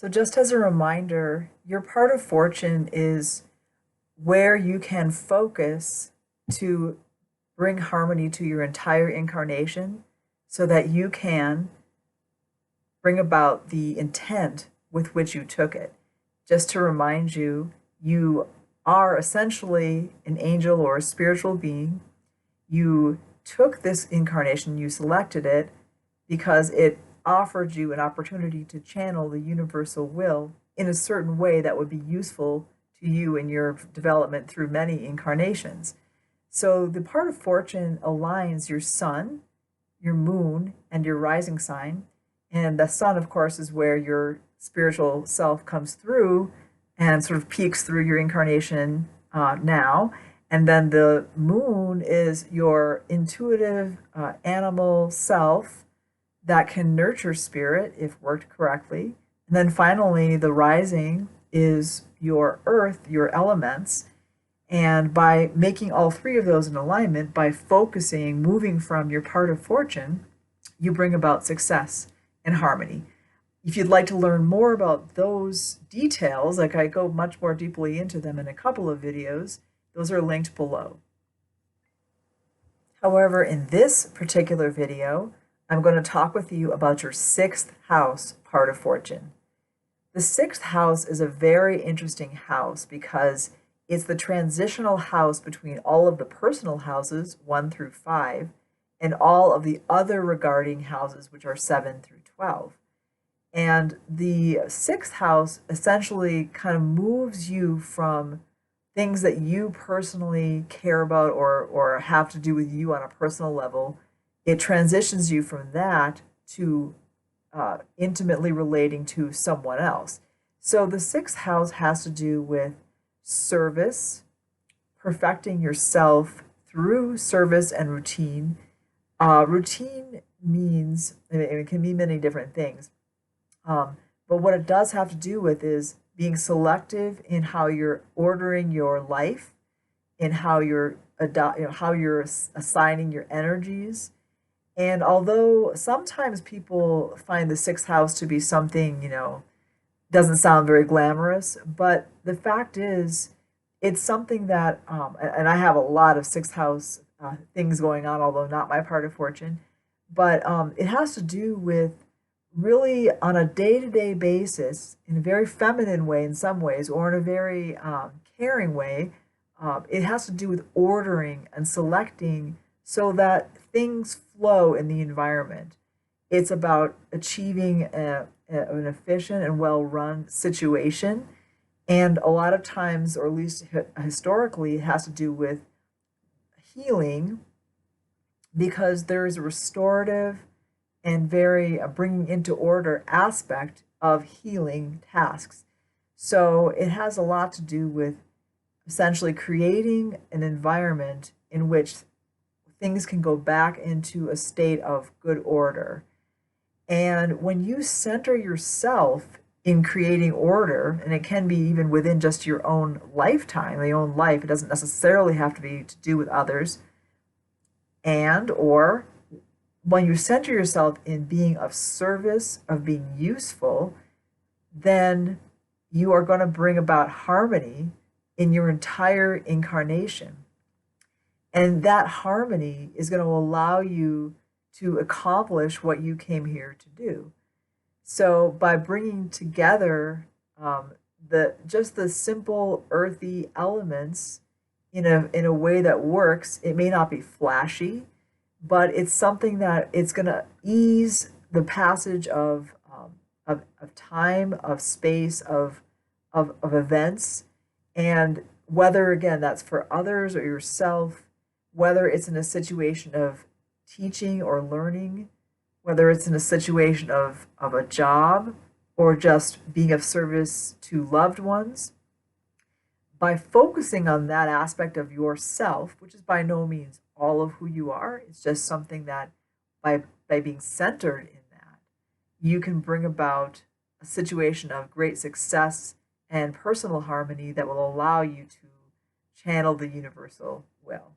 So just as a reminder, your part of fortune is where you can focus to bring harmony to your entire incarnation so that you can bring about the intent with which you took it. Just to remind you, you are essentially an angel or a spiritual being. You took this incarnation, you selected it because it offered you an opportunity to channel the universal will in a certain way that would be useful to you in your development through many incarnations. So the part of fortune aligns your sun, your moon, and your rising sign. And the sun, of course, is where your spiritual self comes through and sort of peeks through your incarnation now. And then the moon is your intuitive animal self that can nurture spirit if worked correctly. And then finally, the rising is your earth, your elements. And by making all three of those in alignment, by focusing, moving from your part of fortune, you bring about success and harmony. If you'd like to learn more about those details, like I go much more deeply into them in a couple of videos, those are linked below. However, in this particular video, I'm going to talk with you about your sixth house part of fortune. The sixth house is a very interesting house because it's the transitional house between all of the personal houses, 1 through 5, and all of the other regarding houses, which are 7 through 12. And the sixth house essentially kind of moves you from things that you personally care about or have to do with you on a personal level. It transitions you from that to intimately relating to someone else. So the sixth house has to do with service, perfecting yourself through service and routine. Routine means, it can mean many different things. But what it does have to do with is being selective in how you're ordering your life, in how you're how you're assigning your energies. And although sometimes people find the sixth house to be something, doesn't sound very glamorous, but the fact is, it's something that, and I have a lot of sixth house things going on, although not my part of fortune, but it has to do with really on a day-to-day basis, in a very feminine way in some ways, or in a very caring way. It has to do with ordering and selecting so that things flow in the environment. It's about achieving an efficient and well-run situation. And a lot of times, or at least historically, it has to do with healing because there is a restorative and very bringing into order aspect of healing tasks. So it has a lot to do with essentially creating an environment in which things can go back into a state of good order. And when you center yourself in creating order, and it can be even within just your own lifetime, your own life, it doesn't necessarily have to be to do with others, or when you center yourself in being of service, of being useful, then you are going to bring about harmony in your entire incarnation. And that harmony is going to allow you to accomplish what you came here to do. So by bringing together just the simple earthy elements in a way that works, it may not be flashy, but it's something that it's going to ease the passage of time, of space, of events, and whether, again, that's for others or yourself, whether it's in a situation of teaching or learning, whether it's in a situation of a job or just being of service to loved ones, by focusing on that aspect of yourself, which is by no means all of who you are, it's just something that by being centered in that, you can bring about a situation of great success and personal harmony that will allow you to channel the universal will.